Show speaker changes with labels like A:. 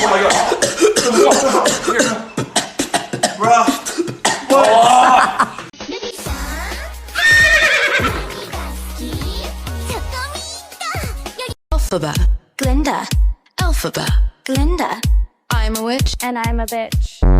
A: my god. Bruh.
B: Alphabet.
C: Glinda.
B: Alphabet.
C: Glinda.
B: I'm a witch.
D: And I'm a bitch.